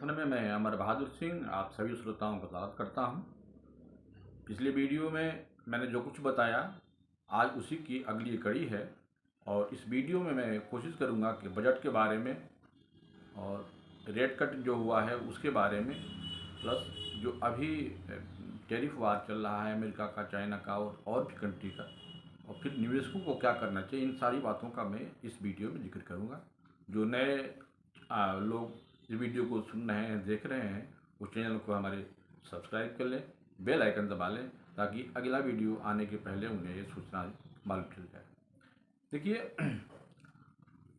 दर्पण में मैं अमर बहादुर सिंह आप सभी श्रोताओं का स्वागत करता हूं। पिछले वीडियो में मैंने जो कुछ बताया आज उसी की अगली कड़ी है और इस वीडियो में मैं कोशिश करूंगा कि बजट के बारे में और रेट कट जो हुआ है उसके बारे में प्लस जो अभी टैरिफ वार चल रहा है अमेरिका का, चाइना का और भी कंट्री का, और फिर निवेशकों को क्या करना चाहिए, इन सारी बातों का मैं इस वीडियो में जिक्र करूँगा। जो नए लोग इस वीडियो को सुन रहे हैं, देख रहे हैं, उस चैनल को हमारे सब्सक्राइब कर लें, बेल आइकन दबा लें ताकि अगला वीडियो आने के पहले उन्हें ये सूचना मालूम चल जाए। देखिए,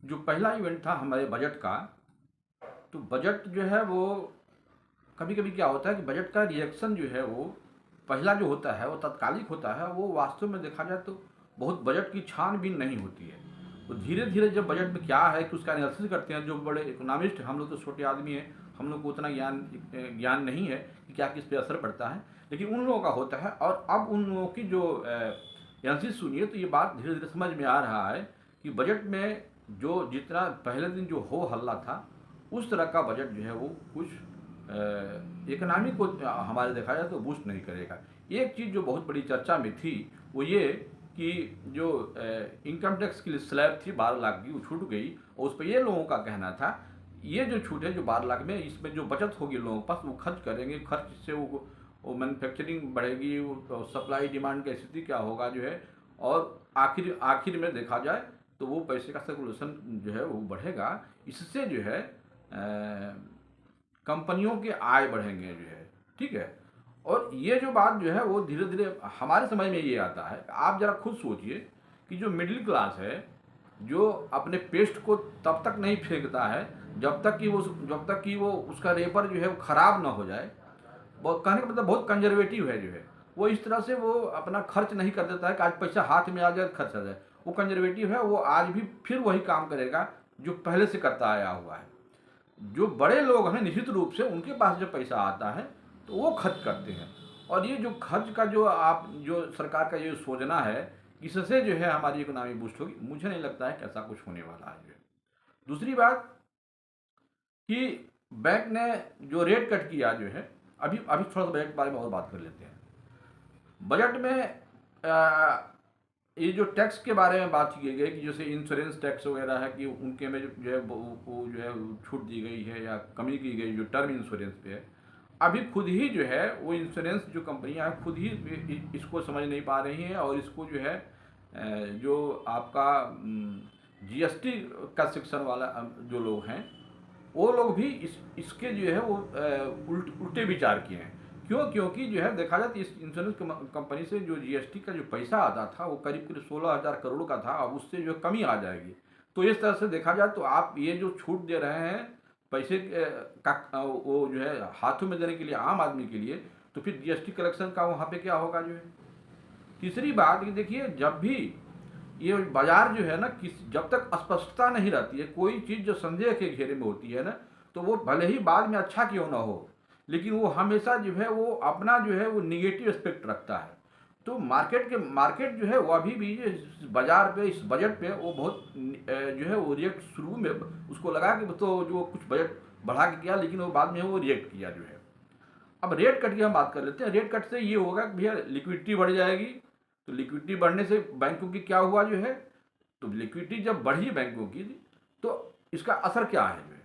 जो पहला इवेंट था हमारे बजट का, तो बजट जो है वो कभी कभी क्या होता है कि बजट का रिएक्शन जो है वो पहला जो होता है वो तात्कालिक होता है। वो वास्तव में देखा जाए तो बहुत बजट की छानबीन नहीं होती है। तो धीरे धीरे जब बजट में क्या है कि उसका एनालिसिस करते हैं, जो बड़े इकोनॉमिस्ट, हम लोग तो छोटे आदमी हैं, हम लोग को उतना ज्ञान नहीं है कि क्या किस पे असर पड़ता है, लेकिन उन लोगों का होता है। और अब उन लोगों की जो एनालिसिस सुनिए तो ये बात धीरे धीरे समझ में आ रहा है कि बजट में जो जितना पहले दिन जो हो हल्ला था उस तरह का बजट जो है वो कुछ इकोनॉमी को हमारे देखा जाए तो बूस्ट नहीं करेगा। एक चीज़ जो बहुत बड़ी चर्चा में थी वो ये कि जो इनकम टैक्स की स्लैब थी 12 लाख की, वो छूट गई और उस पर ये लोगों का कहना था ये जो छूट है जो 12 लाख में, इसमें जो बचत होगी लोगों के पास वो खर्च करेंगे, खर्च से वो मैन्युफैक्चरिंग बढ़ेगी, वो सप्लाई डिमांड की स्थिति क्या होगा जो है, और आखिर में देखा जाए तो वो पैसे का सर्कुलेशन जो है वो बढ़ेगा। इससे जो है कंपनियों के आय बढ़ेंगे जो है, ठीक है। और ये जो बात जो है वो धीरे धीरे हमारे समझ में ये आता है। आप जरा खुद सोचिए कि जो मिडिल क्लास है, जो अपने पेस्ट को तब तक नहीं फेंकता है जब तक कि वो उसका रेपर जो है वो खराब ना हो जाए। बहुत कहने का मतलब बहुत कंजर्वेटिव है जो है, वो इस तरह से वो अपना खर्च नहीं कर देता है कि आज पैसा हाथ में आ जाए खर्च आ जाए। वो कंजर्वेटिव है, वो आज भी फिर वही काम करेगा जो पहले से करता आया हुआ है। जो बड़े लोग हैं निश्चित रूप से उनके पास जब पैसा आता है तो वो खर्च करते हैं। और ये जो खर्च का जो सरकार का ये सोचना है इससे जो है हमारी इकोनॉमी बूस्ट होगी, मुझे नहीं लगता है कि ऐसा कुछ होने वाला है। दूसरी बात कि बैंक ने जो रेट कट किया जो है, अभी थोड़ा सा बजट के बारे में और बात कर लेते हैं। बजट में ये जो टैक्स के बारे में बात की गई कि जैसे इंश्योरेंस टैक्स वगैरह है कि उनके में जो है वो जो है छूट दी गई है या कमी की गई जो टर्म इंश्योरेंस पे है। अभी खुद ही जो है वो इंश्योरेंस जो कंपनियां हैं खुद ही इसको समझ नहीं पा रही हैं और इसको जो है जो आपका जीएसटी का सेक्शन वाला जो लोग हैं वो लोग भी इसके जो है वो उल्टे विचार किए हैं। क्योंकि जो है देखा जाए तो इस इंश्योरेंस कंपनी से जो जीएसटी का जो पैसा आता था वो करीब 16,000 करोड़ का था, अब उससे जो कमी आ जाएगी। तो इस तरह से देखा जाए तो आप ये जो छूट दे रहे हैं पैसे का वो जो है हाथों में देने के लिए आम आदमी के लिए, तो फिर जीएसटी कलेक्शन का वहाँ पे क्या होगा जो है। तीसरी बात कि देखिए, जब भी ये बाजार जो है ना जब तक स्पष्टता नहीं रहती है, कोई चीज़ जो संदेह के घेरे में होती है ना, तो वो भले ही बाद में अच्छा क्यों ना हो लेकिन वो हमेशा जो है वो अपना जो है वो निगेटिव एस्पेक्ट रखता है। तो मार्केट जो है वो अभी भी इस बाजार पे, इस बजट पे वो बहुत जो है वो रिएक्ट शुरू में उसको लगा कि तो जो कुछ बजट बढ़ा के किया, लेकिन वो बाद में वो रिएक्ट किया जो है। अब रेट कट की हम बात कर लेते हैं। रेट कट से ये होगा कि भैया लिक्विडिटी बढ़ जाएगी। तो लिक्विडिटी बढ़ने से बैंकों की क्या हुआ जो है, तो लिक्विडिटी जब बढ़ी बैंकों की तो इसका असर क्या है जो है,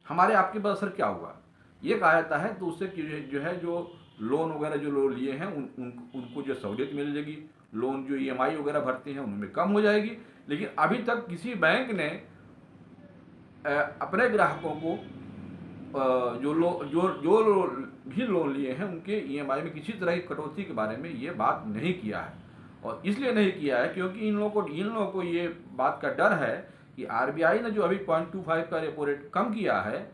हमारे आपके पास असर क्या हुआ ये कहा जाता है। तो उससे जो है जो लोन वगैरह जो लोग लिए हैं उनको जो सहूलियत मिल जाएगी, लोन जो ईएमआई वगैरह भरते हैं उनमें कम हो जाएगी। लेकिन अभी तक किसी बैंक ने अपने ग्राहकों को जो भी लोन लिए हैं उनके ईएमआई में किसी तरह की कटौती के बारे में ये बात नहीं किया है। और इसलिए नहीं किया है क्योंकि इन लोगों को ये बात का डर है कि आरबीआई ने जो अभी 0.25 का रेपो रेट कम किया है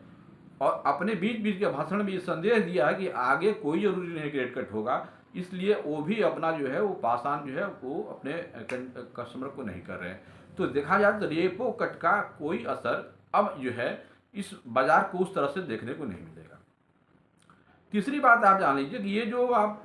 और अपने बीच के भाषण में ये संदेश दिया है कि आगे कोई जरूरी नहीं कि रेट कट होगा, इसलिए वो भी अपना जो है वो पासान जो है वो अपने कस्टमर को नहीं कर रहे हैं। तो देखा जाए तो रेपो कट का कोई असर अब जो है इस बाजार को उस तरह से देखने को नहीं मिलेगा। तीसरी बात आप जान लीजिए कि ये जो आप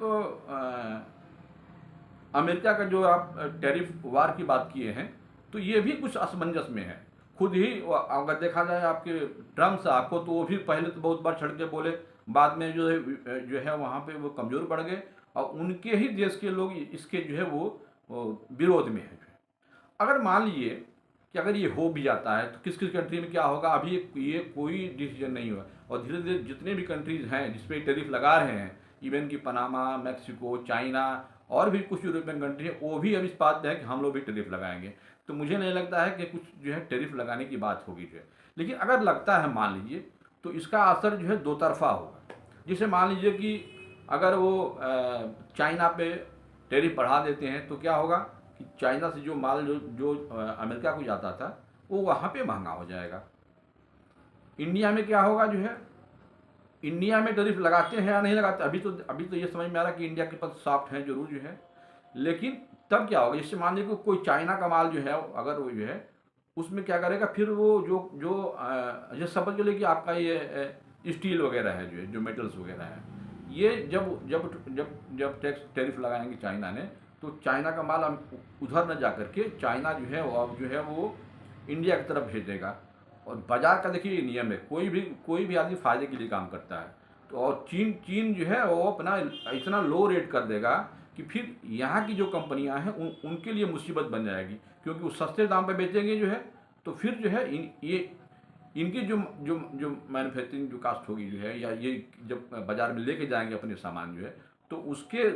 अमेरिका का जो आप टैरिफ वार की बात किए हैं, तो ये भी कुछ असमंजस में है। खुद ही अगर देखा जाए आपके ट्रम्प साहब को, तो वो भी पहले तो बहुत बार छड़ के बोले, बाद में जो है वहाँ पे वो कमज़ोर पड़ गए, और उनके ही देश के लोग इसके जो है वो विरोध में है। अगर मान लीजिए कि अगर ये हो भी जाता है तो किस किस कंट्री में क्या होगा, अभी ये कोई डिसीजन नहीं हुआ, और धीरे धीरे जितने भी कंट्रीज़ हैं जिसपे टैरिफ लगा रहे हैं, इवन कि पनामा, मैक्सिको, चाइना और भी कुछ यूरोपियन कंट्री है, वो भी अब इस बात पे है कि हम लोग भी टैरिफ लगाएंगे। तो मुझे नहीं लगता है कि कुछ जो है टैरिफ लगाने की बात होगी जो है, लेकिन अगर लगता है मान लीजिए, तो इसका असर जो है दो तरफा होगा। जैसे मान लीजिए कि अगर वो चाइना पे टैरिफ बढ़ा देते हैं तो क्या होगा कि चाइना से जो माल जो जो अमेरिका को जाता था वो वहाँ पे महंगा हो जाएगा। इंडिया में क्या होगा जो है, इंडिया में टैरिफ लगाते हैं या नहीं लगाते, अभी तो ये समझ में आ रहा है कि इंडिया के पास सॉफ्ट है जरूर जो है, लेकिन तब क्या होगा, जैसे मान लीजिए कोई चाइना का माल जो है अगर वो जो है उसमें क्या करेगा, फिर वो जो जो जैसे समझ के लिए कि आपका ये स्टील वगैरह है जो मेटल्स वगैरह है, ये जब जब जब जब टैक्स टैरिफ लगाएंगे चाइना ने, तो चाइना का माल हम उधर न जा करके चाइना जो है वो इंडिया की तरफ भेज देगा। और बाजार का देखिए ये नियम है, कोई भी आदमी फायदे के लिए काम करता है। तो और चीन चीन जो है वो अपना इतना लो रेट कर देगा कि फिर यहाँ की जो कंपनियां हैं उनके लिए मुसीबत बन जाएगी, क्योंकि वो सस्ते दाम पे बेचेंगे जो है, तो फिर जो है इनकी जो जो जो मैन्युफैक्चरिंग जो कास्ट होगी जो है, या ये जब बाजार में लेके जाएंगे अपने सामान जो है, तो उसके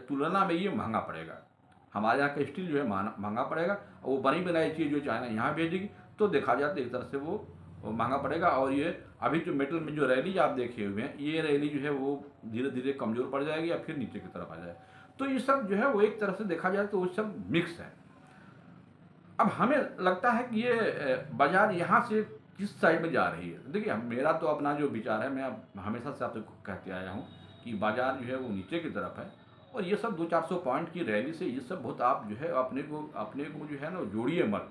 तुलना में ये महंगा पड़ेगा। हमारे यहाँ का स्टील जो है महंगा पड़ेगा, और वो बनी बनाई चीज़ जो चाइना यहाँ भेजेगी, तो देखा जाए तो एक तरह से वो महंगा पड़ेगा। और ये अभी जो मेटल में जो रैली आप देखे हुए हैं, ये रैली जो है वो धीरे धीरे कमज़ोर पड़ जाएगी या फिर नीचे की तरफ आ जाएगी। तो ये सब जो है वो एक तरह से देखा जाए तो वो सब मिक्स है। अब हमें लगता है कि ये बाजार यहाँ से किस साइड में जा रही है। देखिए मेरा तो अपना जो विचार है, मैं हमेशा से आपसे कहते आया हूँ कि बाजार जो है वो नीचे की तरफ है, और ये सब 200-400 पॉइंट की रैली से ये सब बहुत आप जो है अपने को जो है ना जोड़िए मत।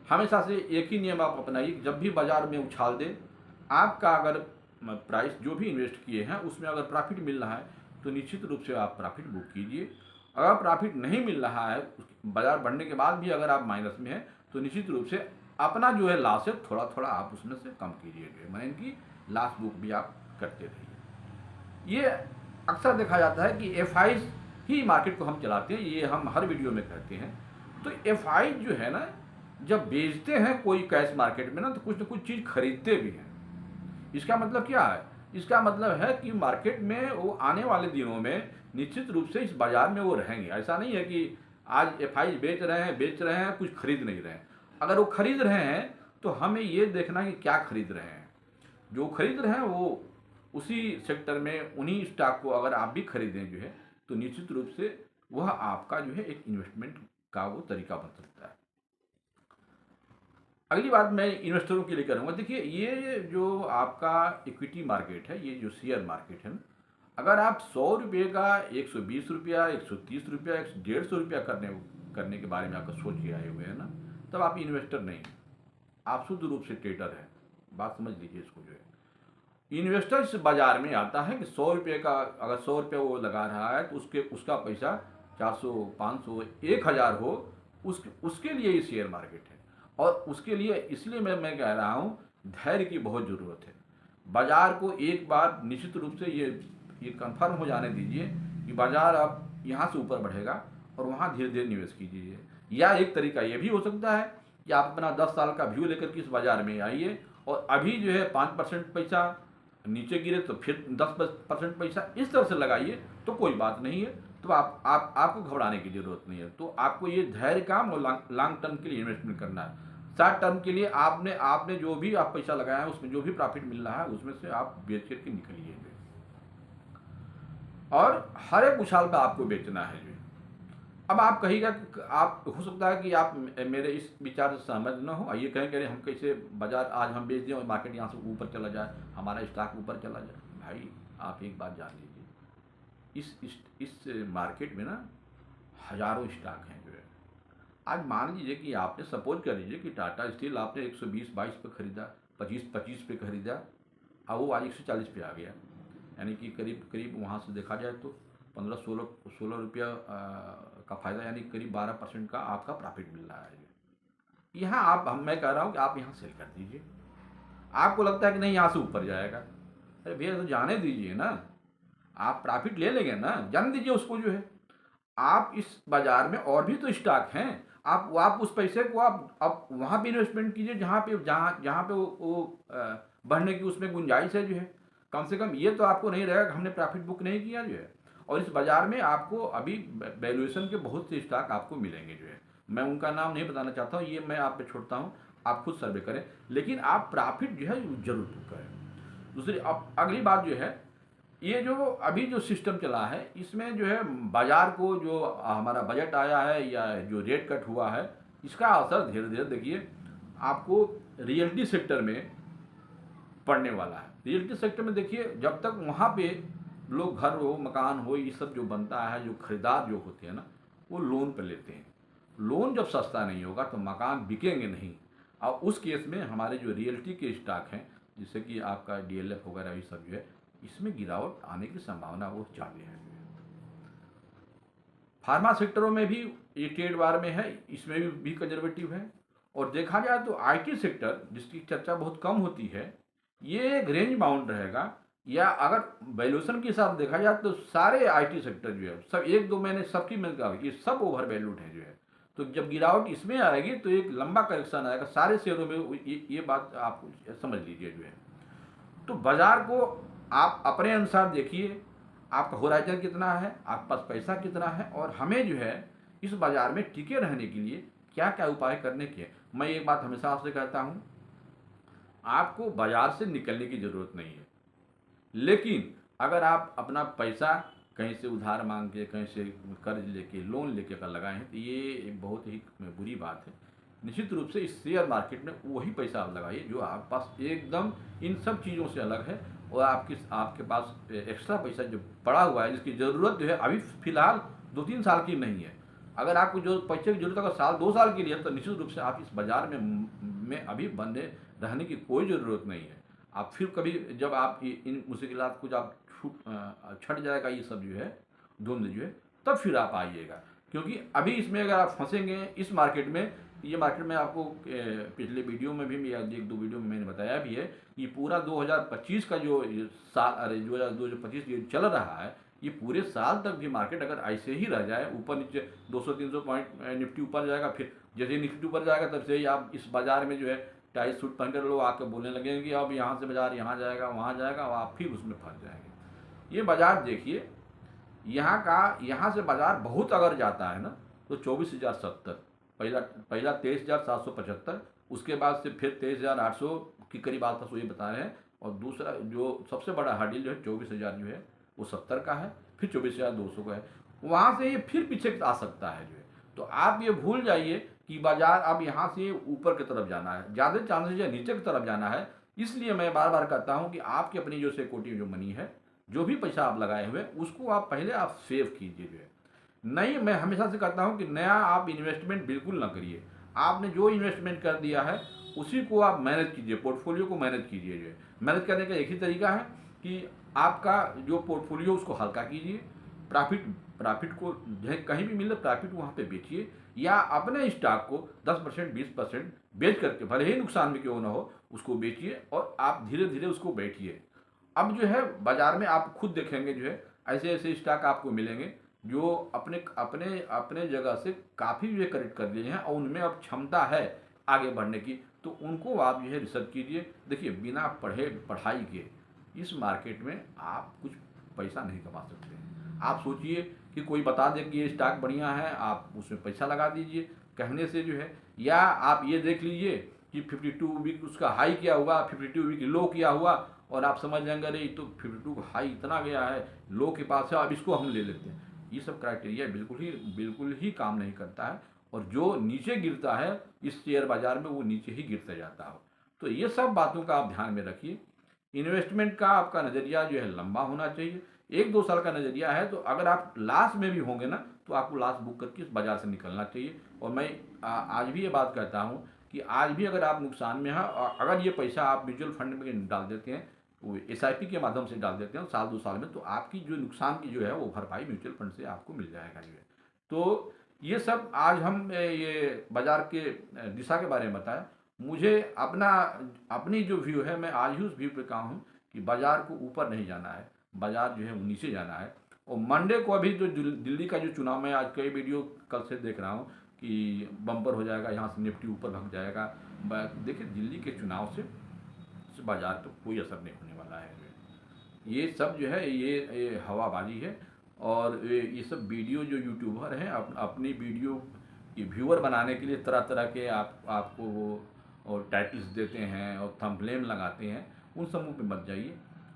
हमेशा से एक ही नियम आप अपनाइए, जब भी बाजार में उछाल दे, आपका अगर प्राइस जो भी इन्वेस्ट किए हैं उसमें अगर प्रॉफिट मिल रहा है तो निश्चित रूप से आप प्रॉफिट बुक कीजिए। अगर प्रॉफिट नहीं मिल रहा है, बाजार बढ़ने के बाद भी अगर आप माइनस में हैं, तो निश्चित रूप से अपना जो है लॉस है थोड़ा थोड़ा आप उसमें से कम कीजिए, जो है मैंने इनकी लॉस बुक भी आप करते रहिए। ये अक्सर देखा जाता है कि एफ ही मार्केट को हम चलाते हैं, ये हम हर वीडियो में कहते हैं। तो एफ जो है ना, जब बेचते हैं कोई कैश मार्केट में ना, तो कुछ ना कुछ चीज़ खरीदते भी हैं। इसका मतलब क्या है, इसका मतलब है कि मार्केट में वो आने वाले दिनों में निश्चित रूप से इस बाजार में वो रहेंगे। ऐसा नहीं है कि आज एफ बेच रहे हैं कुछ खरीद नहीं रहे हैं। अगर वो खरीद रहे हैं तो हमें ये देखना कि क्या खरीद रहे हैं। जो खरीद रहे हैं वो उसी सेक्टर में उन्हीं स्टॉक को अगर आप भी खरीदें जो है, तो निश्चित रूप से वह आपका जो है एक इन्वेस्टमेंट का वो तरीका बन सकता है। अगली बात मैं इन्वेस्टरों के लिए करूँगा। देखिए ये जो आपका इक्विटी मार्केट है, ये जो शेयर मार्केट है, अगर आप 100 रुपये का 120 रुपया, 130 रुपया, 150 रुपया करने के बारे में आपका सोच के आए हुए हैं ना, तब आप इन्वेस्टर नहीं, आप शुद्ध रूप से ट्रेडर हैं। बात समझ लीजिए इसको जो है। इन्वेस्टर इस बाजार में आता है कि 100 रुपये का अगर 100 रुपये वो लगा रहा है तो उसका पैसा 400, 500, 1000 हो, उसके लिए ये शेयर मार्केट है। और उसके लिए इसलिए मैं कह रहा हूँ, धैर्य की बहुत ज़रूरत है। बाजार को एक बार निश्चित रूप से ये कंफर्म हो जाने दीजिए कि बाजार अब यहाँ से ऊपर बढ़ेगा, और वहाँ धीरे धीरे निवेश कीजिए। या एक तरीका ये भी हो सकता है कि आप अपना 10 साल का व्यू लेकर के इस बाजार में आइए, और अभी जो है 5% पैसा नीचे गिरे तो फिर 10% पैसा इस तरह से लगाइए, तो कोई बात नहीं है। तो आपको घबराने की ज़रूरत नहीं है। तो आपको ये धैर्य काम और लॉन्ग टर्म के लिए इन्वेस्टमेंट करना है। शॉर्ट टर्म के लिए आपने जो भी आप पैसा लगाया है उसमें जो भी प्रॉफिट मिल रहा है उसमें से आप बेच करके निकलिए, और हर एक उछाल पर आपको बेचना है जो। अब आप कहिएगा, आप हो सकता है कि आप मेरे इस विचार से सहमत न हो, ये कहें कि हम कैसे बाजार आज हम बेच दें और मार्केट यहाँ से ऊपर चला जाए, हमारा स्टॉक ऊपर चला जाए। भाई आप एक बात जान लीजिए, इस मार्केट में ना हज़ारों स्टॉक हैं जो है। आज मान लीजिए कि आपने सपोज कर लीजिए कि टाटा स्टील आपने 120-22 पे खरीदा, 25 पे खरीदा, अब वो आज 140 पे आ गया, यानी कि करीब वहाँ से देखा जाए तो 15-16 रुपया का फ़ायदा, यानी करीब 12% का आपका प्रॉफिट मिल रहा है। यहाँ आप मैं कह रहा हूँ कि आप यहाँ सेल कर दीजिए। आपको लगता है कि नहीं यहाँ से ऊपर जाएगा, अरे भैया तो जाने दीजिए ना, आप प्रॉफिट ले लेंगे ना, जाने दीजिए उसको जो है। आप इस बाजार में और भी तो स्टॉक हैं, आप उस पैसे को आप वहाँ पे इन्वेस्टमेंट कीजिए जहाँ पे जहाँ पे बढ़ने की उसमें गुंजाइश है जो है। कम से कम ये तो आपको नहीं रहेगा कि हमने प्रॉफिट बुक नहीं किया जो है। और इस बाजार में आपको अभी वैल्यूएशन के बहुत से स्टॉक आपको मिलेंगे जो है, मैं उनका नाम नहीं बताना चाहता हूँ, ये मैं आप पे छोड़ता हूँ, आप खुद सर्वे करें, लेकिन आप प्रॉफिट जो है जरूर बुक करें। दूसरी अब अगली बात जो है, ये जो अभी जो सिस्टम चला है इसमें जो है बाजार को जो हमारा बजट आया है या जो रेट कट हुआ है, इसका असर धीरे धीरे देखिए आपको रियल्टी सेक्टर में पड़ने वाला है। रियल्टी सेक्टर में देखिए जब तक वहाँ पे लोग घर हो मकान हो ये सब जो बनता है, जो खरीदार जो होते हैं ना वो लोन पर लेते हैं। लोन जब सस्ता नहीं होगा तो मकान बिकेंगे नहीं, और उस केस में हमारे जो रियल्टी के स्टॉक हैं जैसे कि आपका डीएलएफ वगैरह ये सब जो है, इसमें गिरावट आने की संभावना वो ज़्यादा है। फार्मा सेक्टरों में भी ये ट्रेड वार में है, इसमें भी कंजर्वेटिव है। और देखा जाए तो आईटी सेक्टर जिसकी चर्चा बहुत कम होती है, ये एक रेंज बाउंड रहेगा, या अगर वैल्यूएशन के हिसाब से देखा जाए तो सारे आईटी सेक्टर जो है सब एक दो महीने सबकी मिल कहा ये सब ओवर वैल्यूड है जो है। तो जब गिरावट इसमें आएगी तो एक लंबा करेक्शन आएगा सारे शेयरों में, ये बात आप समझ लीजिए जो है। तो बाजार को आप अपने अनुसार देखिए, आपका होराइजन कितना है, आपके पास पैसा कितना है, और हमें जो है इस बाजार में टिके रहने के लिए क्या क्या उपाय करने के। मैं एक बात हमेशा आपसे कहता हूँ, आपको बाजार से निकलने की ज़रूरत नहीं है, लेकिन अगर आप अपना पैसा कहीं से उधार मांग के, कहीं से कर्ज लेके, लोन लेके अगर लगाए हैं तो ये एक बहुत ही बुरी बात है। निश्चित रूप से इस शेयर मार्केट में वही पैसा आप लगाइए जो आपके पास एकदम इन सब चीज़ों से अलग है, और आपके पास एक्स्ट्रा पैसा जो पड़ा हुआ है जिसकी ज़रूरत जो है अभी फ़िलहाल 2-3 साल की नहीं है। अगर आपको जो पैसे की जरूरत अगर साल 2 साल के लिए है तो निश्चित रूप से आप इस बाजार में अभी बने रहने की कोई ज़रूरत नहीं है। आप फिर कभी जब आप इन मुश्किलात को जब छट जाएगा ये सब जो है धुंध जो है, तब फिर आप आइएगा। क्योंकि अभी इसमें अगर आप फंसेंगे इस मार्केट में, ये मार्केट में आपको पिछले वीडियो में भी या 1-2 वीडियो में मैंने बताया भी है, ये पूरा 2025 का जो साल, अरे 2025 ये चल रहा है, ये पूरे साल तक भी मार्केट अगर ऐसे ही रह जाए, ऊपर नीचे 200-300 पॉइंट निफ्टी ऊपर जाएगा, फिर जैसे निफ्टी ऊपर जाएगा तब से ही आप इस बाजार में जो है टाइट सूट पहनकर लोग आकर बोलने लगेंगे कि अब यहाँ से बाजार यहाँ जाएगा वहाँ जाएगा, और आप फिर उसमें फंस जाएंगे। ये बाजार देखिए, यहाँ से बाजार बहुत अगर जाता है ना तो 24,070, पहला 23,775, उसके बाद से फिर 23,800 की करीब आसपास ये बता रहे हैं, और दूसरा जो सबसे बड़ा हर्डिल जो है 24,000 जो है वो 70 का है, फिर 24,200 का है, वहाँ से ये फिर पीछे आ सकता है जो है। तो आप ये भूल जाइए कि बाजार अब यहाँ से ऊपर की तरफ जाना है, ज़्यादा चांसेस है नीचे की तरफ जाना है। इसलिए मैं बार बार कहता हूँ कि आपकी अपनी जो सिक्योरिटी जो मनी है, जो भी पैसा आप लगाए हुए उसको आप पहले आप सेव कीजिए जो है। नहीं, मैं हमेशा से कहता हूँ कि नया आप इन्वेस्टमेंट बिल्कुल ना करिए। आपने जो इन्वेस्टमेंट कर दिया है उसी को आप मैनेज कीजिए, पोर्टफोलियो को मैनेज कीजिए जो है। मैनेज करने का एक ही तरीका है कि आपका जो पोर्टफोलियो उसको हल्का कीजिए, प्रॉफिट को कहीं भी मिले प्रॉफिट वहाँ पे बेचिए, या अपने स्टॉक को 10% 20% बेच करके, भले ही नुकसान में क्यों ना हो, उसको बेचिए और आप धीरे धीरे उसको बैठिए। अब जो है बाजार में आप खुद देखेंगे जो है ऐसे ऐसे स्टॉक आपको मिलेंगे जो अपने अपने अपने जगह से काफ़ी जो है करेक्ट कर लिए हैं, और उनमें अब क्षमता है आगे बढ़ने की, तो उनको आप जो है रिसर्च कीजिए। देखिए, बिना पढ़ाई के इस मार्केट में आप कुछ पैसा नहीं कमा सकते हैं। आप सोचिए कि कोई बता दे कि ये स्टॉक बढ़िया है, आप उसमें पैसा लगा दीजिए कहने से जो है, या आप ये देख लीजिए कि 52 वीक उसका हाई क्या हुआ, 52 वीक लो क्या हुआ, और आप समझ जाएंगे अरे तो 52 हाई इतना गया है, लो के पास है, अब इसको हम ले लेते हैं। ये सब क्राइटेरिया बिल्कुल ही काम नहीं करता है, और जो नीचे गिरता है इस शेयर बाजार में वो नीचे ही गिरता जाता हो। तो ये सब बातों का आप ध्यान में रखिए। इन्वेस्टमेंट का आपका नज़रिया जो है लंबा होना चाहिए। 1-2 साल का नज़रिया है तो अगर आप लॉस में भी होंगे ना तो आपको लॉस बुक करके इस बाज़ार से निकलना चाहिए। और मैं आज भी ये बात कहता हूँ कि आज भी अगर आप नुकसान में हैं और अगर ये पैसा आप म्यूचुअल फंड में डाल देते हैं, वो SIP के माध्यम से डाल देते हैं साल 2 साल में, तो आपकी जो नुकसान की जो है वो भरपाई म्यूचुअल फंड से आपको मिल जाएगा जो है। तो ये सब आज हम ये बाज़ार के दिशा के बारे में बताया। मुझे अपनी जो व्यू है, मैं आज ही उस व्यू पे का हूँ कि बाज़ार को ऊपर नहीं जाना है, बाज़ार जो है वो नीचे जाना है। और मंडे को अभी जो दिल्ली का जो चुनाव, में आज कई वीडियो कल से देख रहा हूँ कि बम्पर हो जाएगा, यहाँ से निफ्टी ऊपर भाग जाएगा। देखिए, दिल्ली के चुनाव से बाज़ार पर कोई असर नहीं होने वाला है। ये सब जो है ये हवाबाजी है। और ये सब वीडियो जो यूट्यूबर हैं अपनी वीडियो की व्यूअर बनाने के लिए तरह तरह के आपको वो और टाइटल्स देते हैं और थंबनेल लगाते हैं। उन समूह पे मत जाइए।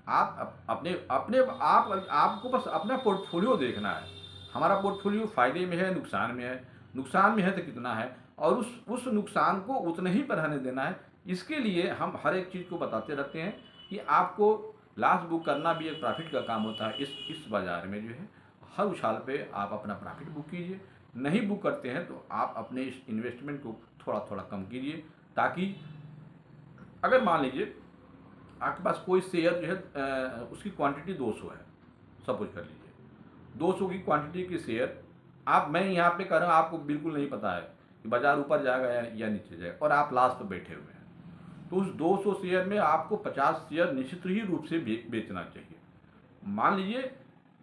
आप अपने अपने आपको बस अपना पोर्टफोलियो देखना है। हमारा पोर्टफोलियो फ़ायदे में है, नुकसान में है तो कितना है, और उस नुकसान को उतने ही पर रहने देना है। इसके लिए हम हर एक चीज़ को बताते रहते हैं कि आपको लॉस बुक करना भी एक प्रॉफिट का काम होता है। इस बाज़ार में जो है हर उछाल पे आप अपना प्रॉफिट बुक कीजिए। नहीं बुक करते हैं तो आप अपने इस इन्वेस्टमेंट को थोड़ा थोड़ा कम कीजिए, ताकि अगर मान लीजिए आपके पास कोई शेयर जो है उसकी क्वांटिटी 200 है, सपोज कर लीजिए 200 की क्वांटिटी की शेयर मैं यहाँ पे कर रहा हूँ, आपको बिल्कुल नहीं पता है कि बाज़ार ऊपर जाएगा या नीचे जाएगा, और आप लास्ट पे बैठे हुए हैं। तो उस 200 शेयर में आपको 50 शेयर निश्चित ही रूप से बेचना चाहिए। मान लीजिए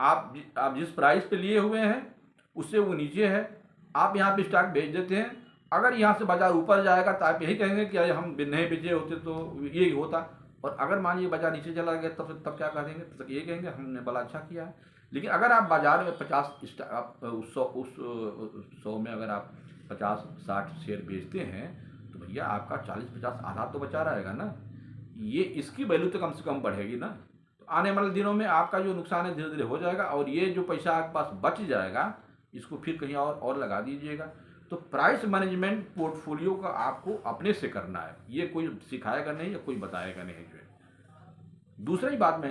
आप जिस प्राइस पे लिए हुए हैं उससे वो नीचे है, आप यहाँ पे स्टॉक बेच देते हैं। अगर यहाँ से बाज़ार ऊपर जाएगा तो आप यही कहेंगे कि अरे हम नहीं बेचे होते तो यही होता। और अगर मान लीजिए बाज़ार नीचे चला गया तब क्या कहेंगे? तब तक यही कहेंगे हमने बड़ा अच्छा किया है। लेकिन अगर आप बाज़ार में 50 आप उस 100 में अगर आप 50-60 शेयर बेचते हैं तो भैया आपका 40-50 आधा तो बचा रहेगा ना। ये इसकी वैल्यू तो कम से कम बढ़ेगी ना। तो आने वाले दिनों में आपका जो नुकसान है धीरे धीरे हो जाएगा, और ये जो पैसा आपके पास बच जाएगा इसको फिर कहीं और लगा दीजिएगा। तो प्राइस मैनेजमेंट पोर्टफोलियो का आपको अपने से करना है, ये कोई सिखाएगा नहीं या कोई बताएगा नहीं जो है। दूसरी बात मैं